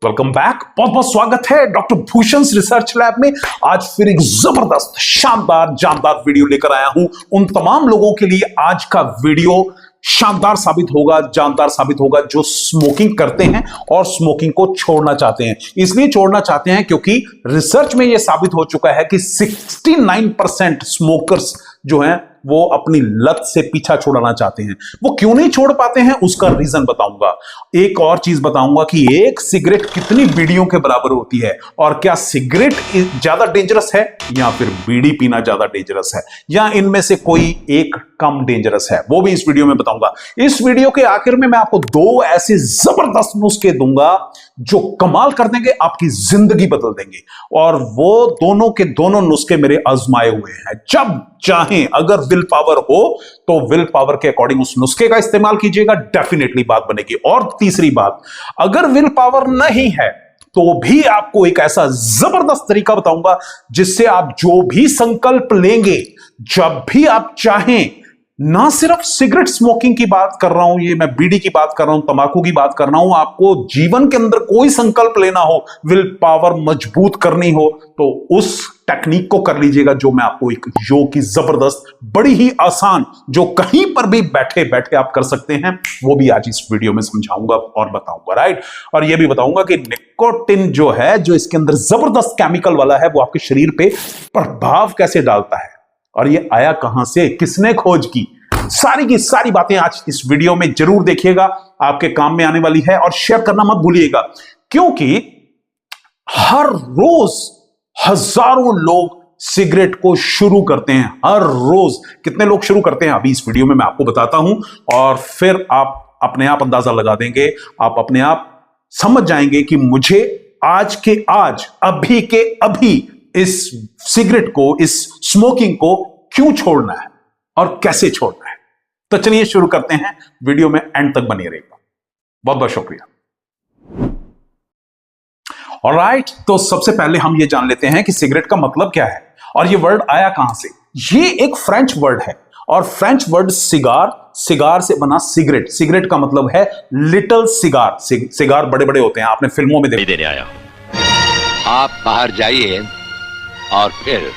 Welcome back. बहुत बहुत स्वागत है डॉक्टर भूषण रिसर्च लैब में। आज फिर एक जबरदस्त शानदार जानदार वीडियो लेकर आया हूं उन तमाम लोगों के लिए। आज का वीडियो शानदार साबित होगा, जानदार साबित होगा जो स्मोकिंग करते हैं और स्मोकिंग को छोड़ना चाहते हैं। इसलिए छोड़ना चाहते हैं क्योंकि रिसर्च में यह साबित हो चुका है कि 69% स्मोकर्स जो हैं वो अपनी लत से पीछा छुड़ाना चाहते हैं। वो क्यों नहीं छोड़ पाते हैं उसका रीजन बताऊंगा। एक और चीज बताऊंगा कि एक सिगरेट कितनी बीड़ियों के बराबर होती है, और क्या सिगरेट ज्यादा डेंजरस है या फिर बीड़ी पीना ज्यादा डेंजरस है, या इनमें से कोई एक कम डेंजरस है, वो भी इस वीडियो में बताऊंगा। इस वीडियो के आखिर में मैं आपको दो ऐसे जबरदस्त नुस्खे दूंगा जो कमाल कर देंगे, आपकी जिंदगी बदल देंगे। और वो दोनों के दोनों नुस्खे मेरे आजमाए हुए हैं। जब चाहें अगर विल पावर हो तो विल पावर के अकॉर्डिंग उस नुस्खे का इस्तेमाल कीजिएगा, डेफिनेटली बात बनेगी। और तीसरी बात, अगर विल पावर नहीं है तो भी आपको एक ऐसा जबरदस्त तरीका बताऊंगा जिससे आप जो भी संकल्प लेंगे, जब भी आप चाहें, ना सिर्फ सिगरेट स्मोकिंग की बात कर रहा हूं, ये मैं बीड़ी की बात कर रहा हूं, तंबाकू की बात कर रहा हूं, आपको जीवन के अंदर कोई संकल्प लेना हो, विल पावर मजबूत करनी हो, तो उस टेक्निक को कर लीजिएगा जो मैं आपको एक योग की जबरदस्त, बड़ी ही आसान, जो कहीं पर भी बैठे बैठे आप कर सकते हैं, वो भी आज इस वीडियो में समझाऊंगा और बताऊंगा। राइट। और ये भी बताऊंगा कि निकोटिन जो है, जो इसके अंदर जबरदस्त केमिकल वाला है, वो आपके शरीर पे प्रभाव कैसे डालता है, और ये आया कहां से, किसने खोज की, सारी की सारी बातें आज इस वीडियो में जरूर देखिएगा, आपके काम में आने वाली है। और शेयर करना मत भूलिएगा, क्योंकि हर रोज हजारों लोग सिगरेट को शुरू करते हैं। हर रोज कितने लोग शुरू करते हैं अभी इस वीडियो में मैं आपको बताता हूं, और फिर आप अपने आप अंदाजा लगा देंगे, आप अपने आप समझ जाएंगे कि मुझे आज के आज, अभी के अभी इस सिगरेट को, इस स्मोकिंग को क्यों छोड़ना है और कैसे छोड़ना है। तो चलिए शुरू करते हैं, वीडियो में एंड तक बने रहिएगा। बहुत बहुत शुक्रिया। ऑलराइट, तो सबसे पहले हम ये जान लेते हैं कि सिगरेट का मतलब क्या है और ये वर्ड आया कहां से। ये एक फ्रेंच वर्ड है, और फ्रेंच वर्ड सिगार, सिगार से बना सिगरेट। सिगरेट का मतलब है लिटिल सिगार। सिगार बड़े बड़े होते हैं, आपने फिल्मों में देने आया। आप बाहर जाइए और फिर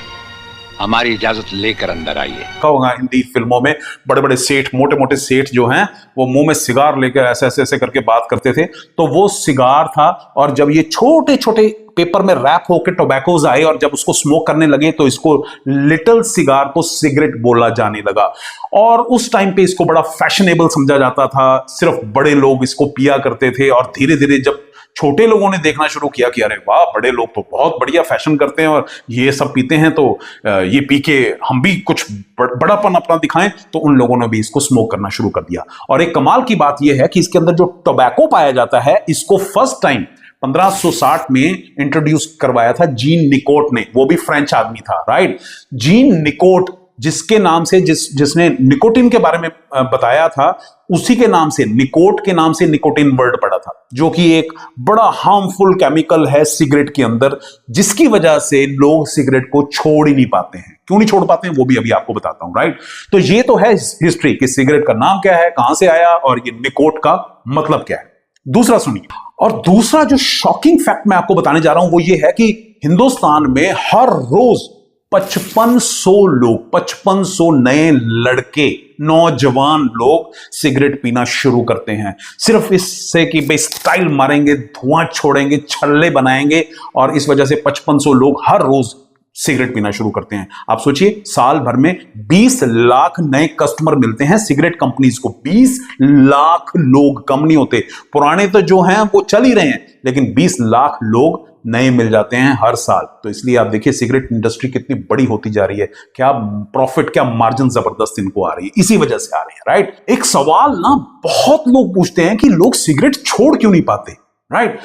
हमारी इजाजत लेकर अंदर आइए। होगा हिंदी फिल्मों में बड़े बड़े सेठ, मोटे मोटे सेठ जो हैं, वो मुंह में सिगार लेकर ऐसे ऐसे ऐसे करके बात करते थे, तो वो सिगार था। और जब ये छोटे छोटे पेपर में रैप होकर टोबैकोज आए और जब उसको स्मोक करने लगे, तो इसको लिटिल सिगार को सिगरेट बोला जाने लगा। और उस टाइम पे इसको बड़ा फैशनेबल समझा जाता था, सिर्फ बड़े लोग इसको पिया करते थे। और धीरे धीरे जब छोटे लोगों ने देखना शुरू किया कि अरे वाह, बड़े लोग तो बहुत बढ़िया फैशन करते हैं और ये सब पीते हैं, तो ये पी के हम भी कुछ बड़ापन अपना दिखाएं, तो उन लोगों ने भी इसको स्मोक करना शुरू कर दिया। और एक कमाल की बात यह है कि इसके अंदर जो टोबैको पाया जाता है, इसको फर्स्ट टाइम 1560 में इंट्रोड्यूस करवाया था जीन निकोट ने। वो भी फ्रेंच आदमी था। राइट। जीन निकोट, जिसके नाम से, जिसने निकोटिन के बारे में बताया था, उसी के नाम से, निकोट के नाम से निकोटिन वर्ड पड़ा था, जो कि एक बड़ा हार्मफुल केमिकल है सिगरेट के अंदर, जिसकी वजह से लोग सिगरेट को छोड़ ही नहीं पाते हैं। क्यों नहीं छोड़ पाते हैं वो भी अभी आपको बताता हूं। राइट। तो ये तो है हिस्ट्री कि सिगरेट का नाम क्या है, कहां से आया, और ये निकोट का मतलब क्या है। दूसरा सुनिए, और दूसरा जो शॉकिंग फैक्ट मैं आपको बताने जा रहा हूं वो ये है कि हिंदुस्तान में हर रोज 5500 लोग, 5500 नए लड़के, नौजवान लोग सिगरेट पीना शुरू करते हैं, सिर्फ इससे कि भाई स्टाइल मारेंगे, धुआं छोड़ेंगे, छल्ले बनाएंगे, और इस वजह से 5500 लोग हर रोज सिगरेट पीना शुरू करते हैं। आप सोचिए, साल भर में 20 लाख नए कस्टमर मिलते हैं सिगरेट कंपनीज को। 20 लाख लोग कम नहीं होते। पुराने तो जो हैं वो चल ही रहे हैं, लेकिन 20 लाख लोग नए मिल जाते हैं हर साल। तो इसलिए आप देखिए सिगरेट इंडस्ट्री कितनी बड़ी होती जा रही है, क्या प्रॉफिट, क्या मार्जिन जबरदस्त इनको आ रही है, इसी वजह से आ रही है। राइट। एक सवाल ना बहुत लोग पूछते हैं कि लोग सिगरेट छोड़ क्यों नहीं पाते। राइट।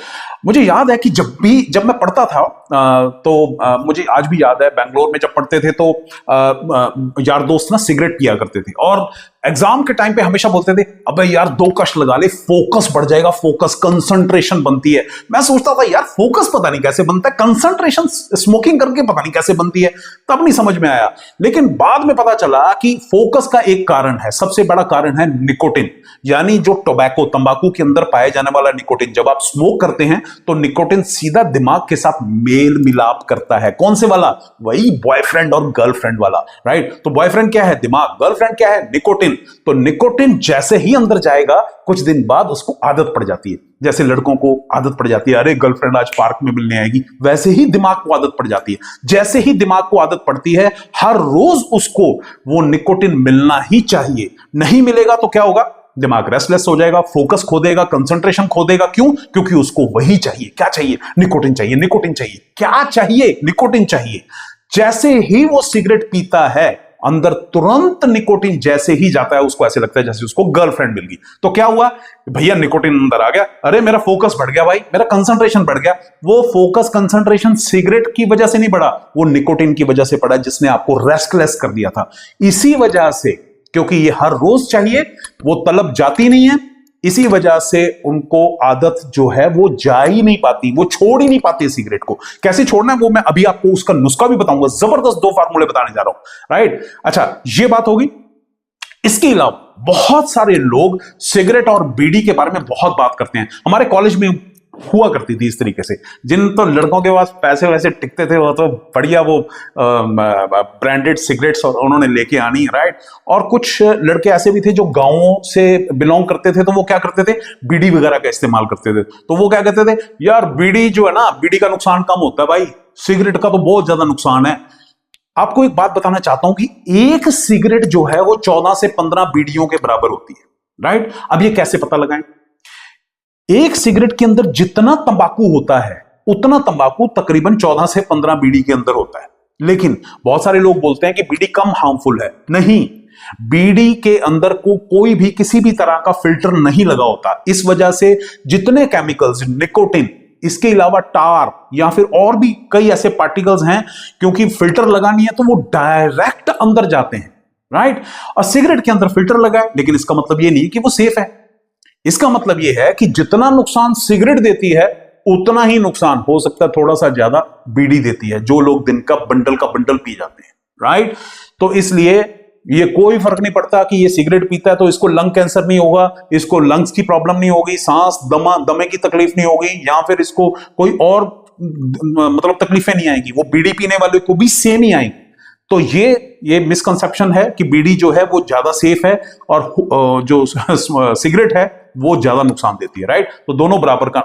मुझे याद है कि जब मैं पढ़ता था, तो मुझे आज भी याद है, बेंगलोर में जब पढ़ते थे तो यार दोस्त ना सिगरेट पिया करते थे, और एग्जाम के टाइम पे हमेशा बोलते थे अबे यार 2 कश लगा ले, फोकस बढ़ जाएगा, फोकस कंसंट्रेशन बनती है। मैं सोचता था यार फोकस पता नहीं कैसे बनता है, कंसंट्रेशन स्मोकिंग करके पता नहीं कैसे बनती है, तब नहीं समझ में आया। लेकिन बाद में पता चला कि फोकस का एक कारण है, सबसे बड़ा कारण है निकोटिन, यानी जो टोबैको तंबाकू के अंदर पाया जाने वाला निकोटिन। जब आप स्मोक करते हैं तो निकोटिन सीधा दिमाग के साथ मेल मिलाप करता है। कौन से वाला? वही बॉयफ्रेंड और गर्लफ्रेंड वाला, राइट। तो बॉयफ्रेंड क्या है? दिमाग। गर्लफ्रेंड क्या है? निकोटिन। तो निकोटिन जैसे ही अंदर जाएगा कुछ दिन बाद उसको आदत पड़ जाती है। जैसे लड़कों को आदत पड़ जाती है अरे गर्लफ्रेंड आज पार्क में मिलने आएगी, वैसे ही दिमाग को आदत पड़ जाती है। जैसे ही दिमाग को आदत पड़ती है हर रोज उसको वो निकोटिन मिलना ही चाहिए। नहीं मिलेगा तो क्या होगा? दिमाग रेस्टलेस हो जाएगा, फोकस खो देगा, कंसंट्रेशन खो देगा। क्यों? क्योंकि उसको वही चाहिए। क्या चाहिए? निकोटिन चाहिए। निकोटिन चाहिए। क्या चाहिए? निकोटिन चाहिए। जैसे ही वो सिगरेट पीता है अंदर तुरंत निकोटिन जैसे ही जाता है उसको ऐसे लगता है जैसे उसको गर्लफ्रेंड मिल गई। तो क्या हुआ? भैया निकोटिन अंदर आ गया, अरे मेरा फोकस बढ़ गया भाई, मेरा कंसंट्रेशन बढ़ गया। वो फोकस कंसंट्रेशन सिगरेट की वजह से नहीं बढ़ा, वो निकोटिन की वजह से पड़ा जिसने आपको रेस्टलेस कर दिया था। इसी वजह से, क्योंकि ये हर रोज चाहिए, वो तलब जाती नहीं है, इसी वजह से उनको आदत जो है वो जा ही नहीं पाती, वो छोड़ ही नहीं पाती सिगरेट को। कैसे छोड़ना है वो मैं अभी आपको उसका नुस्खा भी बताऊंगा। जबरदस्त 2 फार्मूले बताने जा रहा हूं, राइट। अच्छा, ये बात होगी। इसके अलावा बहुत सारे लोग सिगरेट और बीड़ी के बारे में बहुत बात करते हैं। हमारे कॉलेज में हुआ करती थी इस तरीके से, जिन तो लड़कों के पास पैसे वैसे टिकते थे वो तो बढ़िया वो ब्रांडेड सिगरेट्स और उन्होंने लेके आनी, राइट। और कुछ लड़के ऐसे भी थे जो गांवों से बिलोंग करते थे, तो वो क्या करते थे? बीड़ी वगैरह का इस्तेमाल करते थे। तो वो क्या कहते थे, यार बीड़ी जो है ना, बीड़ी का नुकसान कम होता है भाई, सिगरेट का तो बहुत ज्यादा नुकसान है। आपको एक बात बताना चाहता हूं कि एक सिगरेट जो है वो 14 से 15 बीड़ियों के बराबर होती है, राइट। अब ये कैसे पता लगाएं? एक सिगरेट के अंदर जितना तंबाकू होता है उतना तंबाकू तकरीबन 14 से 15 बीड़ी के अंदर होता है। लेकिन बहुत सारे लोग बोलते हैं कि बीड़ी कम हार्मफुल है। नहीं, बीड़ी के अंदर को कोई भी किसी भी तरह का फिल्टर नहीं लगा होता। इस वजह से जितने केमिकल्स, निकोटिन, इसके अलावा टार या फिर और भी कई ऐसे पार्टिकल्स हैं, क्योंकि फिल्टर लगानी है तो वो डायरेक्ट अंदर जाते हैं, राइट। और सिगरेट के अंदर फिल्टर लगा है, लेकिन इसका मतलब ये नहीं कि वो सेफ है। इसका मतलब यह है कि जितना नुकसान सिगरेट देती है उतना ही नुकसान, हो सकता है थोड़ा सा ज्यादा, बीड़ी देती है, जो लोग दिन का बंडल पी जाते हैं, राइट। तो इसलिए ये कोई फर्क नहीं पड़ता कि ये सिगरेट पीता है तो इसको लंग कैंसर नहीं होगा, इसको लंग्स की प्रॉब्लम नहीं होगी, सांस दमे की तकलीफ नहीं होगी, या फिर इसको कोई और मतलब तकलीफें नहीं आएंगी, वो बीड़ी पीने वाले को भी सेम ही आएंगी। तो ये मिसकंसेप्शन है कि बीड़ी जो है वो ज्यादा सेफ है और जो सिगरेट है वो ज्यादा नुकसान देती है, राइट। तो दोनों बराबर का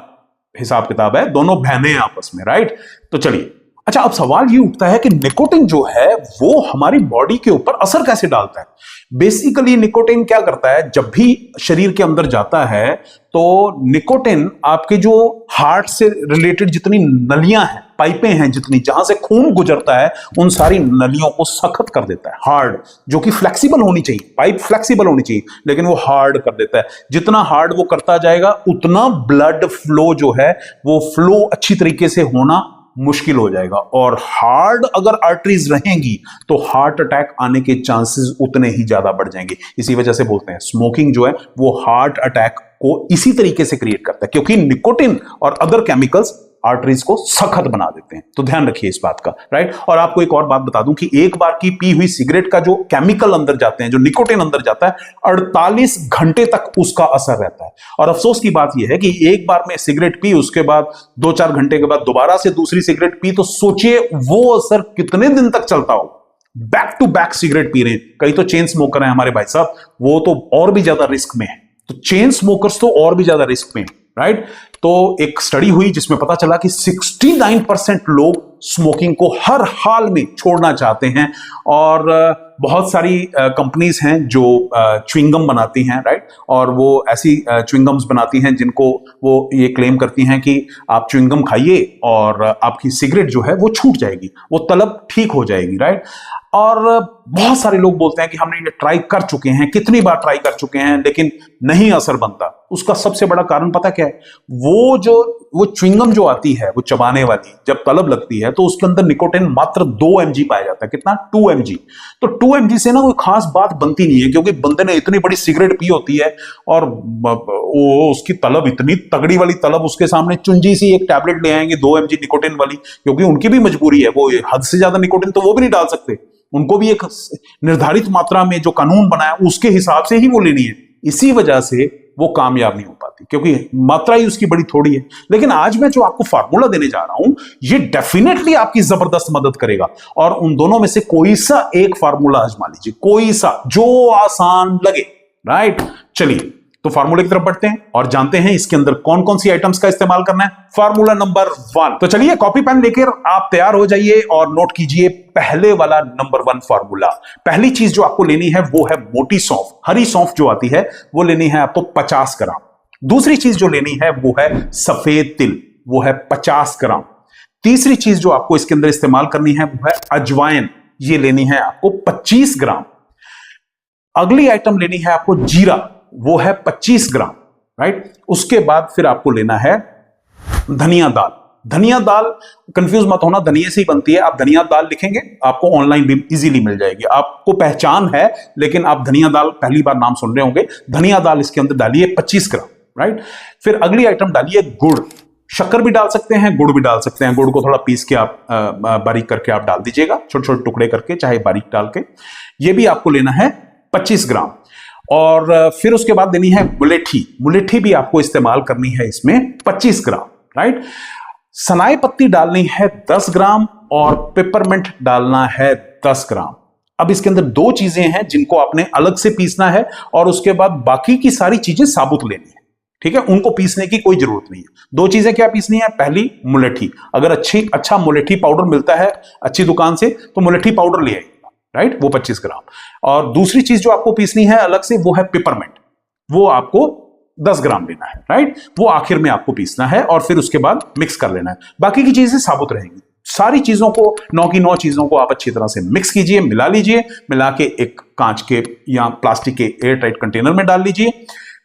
हिसाब किताब है, दोनों बहने हैं आपस में, राइट। तो चलिए, अच्छा, अब सवाल ये उठता है कि निकोटिन जो है वो हमारी बॉडी के ऊपर असर कैसे डालता है। बेसिकली निकोटिन क्या करता है, जब भी शरीर के अंदर जाता है तो निकोटिन आपके जो हार्ट से रिलेटेड जितनी नलियां हैं, पाइपें हैं, जितनी जहां से खून गुजरता है, उन सारी नलियों को सख्त कर देता है, हार्ड, जो कि फ्लेक्सिबल होनी चाहिए, पाइप फ्लेक्सिबल होनी चाहिए, लेकिन वो हार्ड कर देता है। जितना हार्ड वो करता जाएगा उतना ब्लड फ्लो जो है वो फ्लो अच्छी तरीके से होना मुश्किल हो जाएगा, और हार्ड अगर आर्टरीज रहेंगी तो हार्ट अटैक आने के चांसेस उतने ही ज्यादा बढ़ जाएंगे। इसी वजह से बोलते हैं स्मोकिंग जो है वो हार्ट अटैक को इसी तरीके से क्रिएट करता है, क्योंकि निकोटिन और अदर केमिकल्स आर्टरीज को सख्त बना देते हैं। तो ध्यान रखिए इस बात का, राइट। और आपको एक और बात बता दूं कि एक बार की पी हुई सिगरेट का जो केमिकल अंदर जाते हैं, जो निकोटिन अंदर जाता है, 48 घंटे तक उसका असर रहता है। और अफसोस की बात यह है कि एक बार में सिगरेट पी, उसके बाद 2-4 घंटे के बाद दोबारा से दूसरी सिगरेट पी, तो सोचिए वो असर कितने दिन तक चलता हो। बैक टू बैक सिगरेट पी रहे हैं, कई तो चेन स्मोकर हैं हमारे भाई साहब, वो तो और भी ज्यादा रिस्क में है। तो चेन स्मोकर्स तो और भी ज्यादा रिस्क में, राइट। तो एक स्टडी हुई जिसमें पता चला कि 69% लोग स्मोकिंग को हर हाल में छोड़ना चाहते हैं, और बहुत सारी कंपनीज हैं जो च्युइंगम बनाती हैं, राइट। और वो ऐसी च्युइंगम्स बनाती हैं जिनको वो ये क्लेम करती हैं कि आप च्युइंगम खाइए और आपकी सिगरेट जो है वो छूट जाएगी, वो तलब ठीक हो जाएगी, राइट। और बहुत सारे लोग बोलते हैं कि हमने ये ट्राई कर चुके हैं, कितनी बार ट्राई कर चुके हैं, लेकिन नहीं असर बनता। उसका सबसे बड़ा कारण पता क्या है? वो च्युइंगम जो आती है, वो चबाने वाली, जब तलब लगती है तो उसके अंदर निकोटिन मात्र 2 mg पाया जाता है। कितना? 2 mg। तो 2 mg से ना कोई खास बात बनती नहीं है, क्योंकि बंदे ने इतनी बड़ी सिगरेट पी होती है और वो उसकी तलब इतनी तगड़ी वाली तलब, उसके सामने चुंजी सी एक टैबलेट ले आएंगे 2 mg निकोटिन वाली, क्योंकि उनकी भी मजबूरी है, वो हद से ज्यादा निकोटिन तो वो भी नहीं डाल सकते, उनको भी एक निर्धारित मात्रा में जो कानून बनाया उसके हिसाब से ही वो लेनी है। इसी वजह से वो कामयाब नहीं हो पाती, क्योंकि मात्रा ही उसकी बड़ी थोड़ी है। लेकिन आज मैं जो आपको फार्मूला देने जा रहा हूं, ये डेफिनेटली आपकी जबरदस्त मदद करेगा। और उन दोनों में से कोई सा एक फार्मूला आजमा लीजिए, कोई सा जो आसान लगे, राइट। चलिए तो फार्मूले की तरफ बढ़ते हैं और जानते हैं इसके अंदर कौन कौन सी आइटम्स का इस्तेमाल करना है। Formula number 1। तो चलिए कॉपी पेन लेकर आप तैयार हो जाइए और नोट कीजिए पहले वाला नंबर 1 फार्मूला। पहली चीज जो आपको लेनी है वो है मोटी सौंफ, हरी सौंफ जो आती है वो लेनी है आपको 50 ग्राम। दूसरी चीज जो लेनी है वो है सफेद तिल, वो है 50 ग्राम। तीसरी चीज जो आपको इसके अंदर इस्तेमाल करनी है वो है अजवाइन, ये लेनी है आपको 25 ग्राम। अगली आइटम लेनी है आपको जीरा, वो है 25 ग्राम, राइट। उसके बाद फिर आपको लेना है धनिया दाल। धनिया दाल कंफ्यूज मत होना, धनिया से ही बनती है, आप धनिया दाल लिखेंगे आपको ऑनलाइन भी इजीली मिल जाएगी, आपको पहचान है, लेकिन आप धनिया दाल पहली बार नाम सुन रहे होंगे। धनिया दाल इसके अंदर डालिए 25 ग्राम, राइट। फिर अगली आइटम डालिए गुड़, शक्कर भी डाल सकते हैं, गुड़ भी डाल सकते हैं। गुड़ को थोड़ा पीस के आप बारीक करके आप डाल दीजिएगा, छोटे छोटे टुकड़े करके, चाहे बारीक डाल के। ये भी आपको लेना है 25 ग्राम। और फिर उसके बाद देनी है मुलेठी, मुलेठी भी आपको इस्तेमाल करनी है इसमें 25 ग्राम, राइट। सनाई पत्ती डालनी है 10 ग्राम और पेपरमिंट डालना है 10 ग्राम। अब इसके अंदर 2 चीजें हैं जिनको आपने अलग से पीसना है और उसके बाद बाकी की सारी चीजें साबुत लेनी है, ठीक है, उनको पीसने की कोई जरूरत नहीं है। 2 चीजें क्या पीसनी है, पहली मुलेठी, अगर अच्छा मुलेठी पाउडर मिलता है अच्छी दुकान से तो मुलेठी पाउडर ले आइए, राइट, वो 25 ग्राम। और दूसरी चीज जो आपको पीसनी है अलग से वो है पेपरमिंट, वो आपको 10 ग्राम लेना है, राइट, वो आखिर में आपको पीसना है और फिर उसके बाद मिक्स कर लेना है। बाकी की चीजें साबुत रहेंगी। सारी चीजों को 9 की 9 चीजों को आप अच्छी तरह से मिक्स कीजिए, मिला लीजिए, मिला के एक कांच के या प्लास्टिक के एयर टाइट कंटेनर में डाल लीजिए।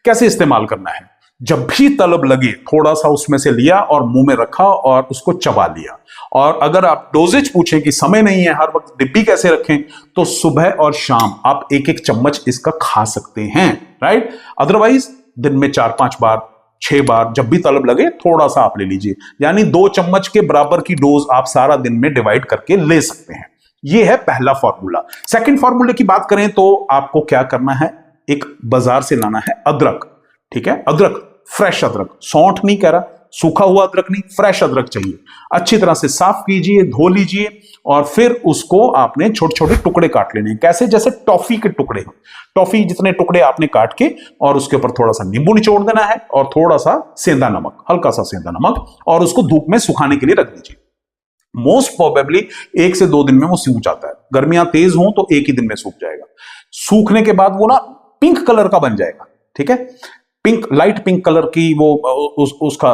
कैसे इस्तेमाल करना है, जब भी तलब लगे थोड़ा सा उसमें से लिया और मुंह में रखा और उसको चबा लिया। और अगर आप डोजेज पूछें कि समय नहीं है हर वक्त डिब्बी कैसे रखें, तो सुबह और शाम आप 1-1 चम्मच इसका खा सकते हैं, राइट। अदरवाइज दिन में 4-5 बार 6 बार जब भी तलब लगे थोड़ा सा आप ले लीजिए, यानी 2 चम्मच के बराबर की डोज आप सारा दिन में डिवाइड करके ले सकते हैं। यह है पहला फॉर्मूला। सेकंड फॉर्मूले की बात करें तो आपको क्या करना है, एक बाजार से लाना है अदरक, ठीक है, अदरक, फ्रेश अदरक, सौंठ नहीं कह रहा, सूखा हुआ अदरक नहीं, फ्रेश अदरक चाहिए। अच्छी तरह से साफ कीजिए, धो लीजिए और फिर उसको आपने छोटे छोटे टुकड़े काट लेने हैं। कैसे, जैसे टॉफी के टुकड़े, टॉफी जितने टुकड़े आपने काट के और उसके ऊपर थोड़ा सा नींबू निचोड़ देना है और थोड़ा सा सेंधा नमक, हल्का सा सेंधा नमक, और उसको धूप में सुखाने के लिए रख दीजिए। मोस्ट प्रोबेबली 1 से 2 दिन में वो सूख जाता है। गर्मियां तेज हों तो 1 ही दिन में सूख जाएगा। सूखने के बाद वो ना पिंक कलर का बन जाएगा, ठीक है, पिंक, लाइट पिंक कलर की वो उसका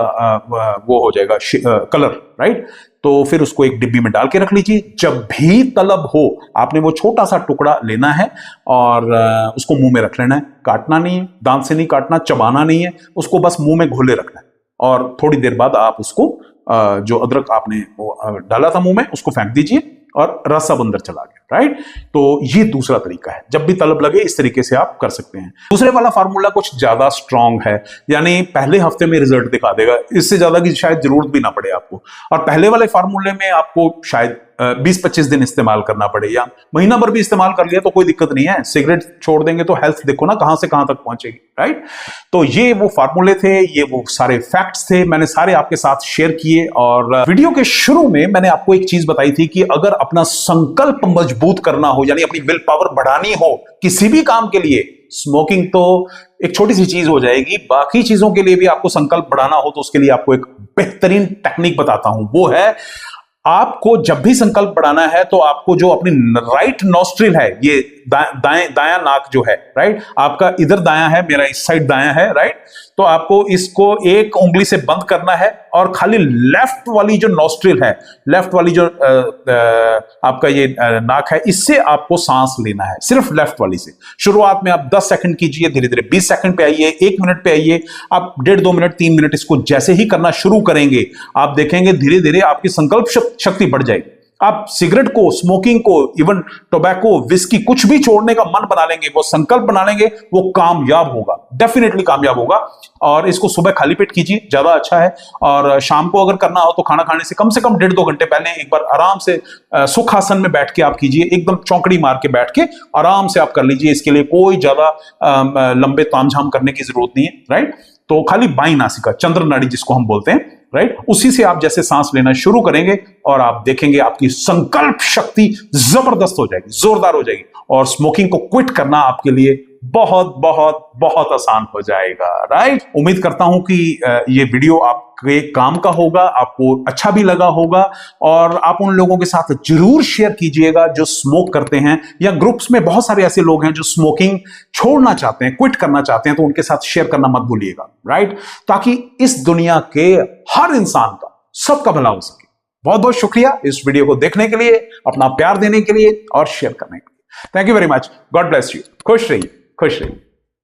वो हो जाएगा कलर, राइट। तो फिर उसको एक डिब्बी में डाल के रख लीजिए। जब भी तलब हो आपने वो छोटा सा टुकड़ा लेना है और उसको मुंह में रख लेना है, काटना नहीं है, दांत से नहीं काटना, चबाना नहीं है, उसको बस मुंह में घोले रखना है। और थोड़ी देर बाद आप उसको जो अदरक आपने डाला था मुंह में उसको फेंक दीजिए और रस सब अंदर चला गया, राइट। तो ये दूसरा तरीका है, जब भी तलब लगे इस तरीके से आप कर सकते हैं। दूसरे वाला फार्मूला कुछ ज्यादा स्ट्रांग है, यानी पहले हफ्ते में रिजल्ट दिखा देगा, इससे ज्यादा की शायद जरूरत भी ना पड़े आपको। और पहले वाले फार्मूले में आपको शायद 20-25 दिन इस्तेमाल करना पड़े या महीना भर भी इस्तेमाल कर लिया तो कोई दिक्कत नहीं है। सिगरेट छोड़ देंगे तो हेल्थ देखो ना कहां से कहां तक पहुंचेगी, राइट। तो ये वो फार्मूले थे, ये वो सारे फैक्ट्स थे, मैंने सारे आपके साथ शेयर किए। और वीडियो के शुरू में मैंने आपको एक चीज बताई थी कि अगर अपना संकल्प मजबूत करना हो, यानी अपनी विल पावर बढ़ानी हो किसी भी काम के लिए, स्मोकिंग तो एक छोटी सी चीज हो जाएगी, बाकी चीजों के लिए भी आपको संकल्प बढ़ाना हो तो उसके लिए आपको एक बेहतरीन टेक्निक बताता हूं। वो है, आपको जब भी संकल्प बढ़ाना है तो आपको जो अपनी राइट नॉस्ट्रिल है, ये दायां नाक जो है, राइट, आपका इधर दायां है, मेरा इस साइड दायां है, राइट। तो आपको इसको एक उंगली से बंद करना है और खाली लेफ्ट वाली जो नॉस्ट्रिल है, लेफ्ट वाली जो आपका ये नाक है, इससे आपको सांस लेना है, सिर्फ लेफ्ट वाली से। शुरुआत में आप 10 सेकंड कीजिए, धीरे धीरे 20 सेकंड पे आइए, 1 मिनट पे आइए, आप 1.5-2 मिनट 3 मिनट इसको जैसे ही करना शुरू करेंगे आप देखेंगे धीरे धीरे आपकी संकल्प शक्ति बढ़ जाएगी। आप सिगरेट को, स्मोकिंग को, इवन टोबैको, विस्की, कुछ भी छोड़ने का मन बना लेंगे, वो संकल्प बना लेंगे, वो कामयाब होगा, डेफिनेटली कामयाब होगा। और इसको सुबह खाली पेट कीजिए, ज्यादा अच्छा है। और शाम को अगर करना हो तो खाना खाने से कम 1.5-2 घंटे पहले एक बार आराम से सुखासन में बैठ के आप कीजिए, एकदम चौकड़ी मार के बैठ के आराम से आप कर लीजिए। इसके लिए कोई ज्यादा लंबे तामझाम करने की जरूरत नहीं है, राइट। तो खाली बाई नासिका, चंद्र नाड़ी जिसको हम बोलते हैं, राइट, उसी से आप जैसे सांस लेना शुरू करेंगे और आप देखेंगे आपकी संकल्प शक्ति जबरदस्त हो जाएगी, जोरदार हो जाएगी, और स्मोकिंग को क्विट करना आपके लिए बहुत बहुत बहुत आसान हो जाएगा, राइट। उम्मीद करता हूं कि ये वीडियो आपके काम का होगा, आपको अच्छा भी लगा होगा, और आप उन लोगों के साथ जरूर शेयर कीजिएगा जो स्मोक करते हैं, या ग्रुप्स में बहुत सारे ऐसे लोग हैं जो स्मोकिंग छोड़ना चाहते हैं, क्विट करना चाहते हैं, तो उनके साथ शेयर करना मत भूलिएगा, राइट, ताकि इस दुनिया के हर इंसान का, सबका भला हो सके। बहुत बहुत शुक्रिया इस वीडियो को देखने के लिए, अपना प्यार देने के लिए और शेयर करने के लिए। Thank you very much. God bless you. खुश रहिए, खुश रहिए।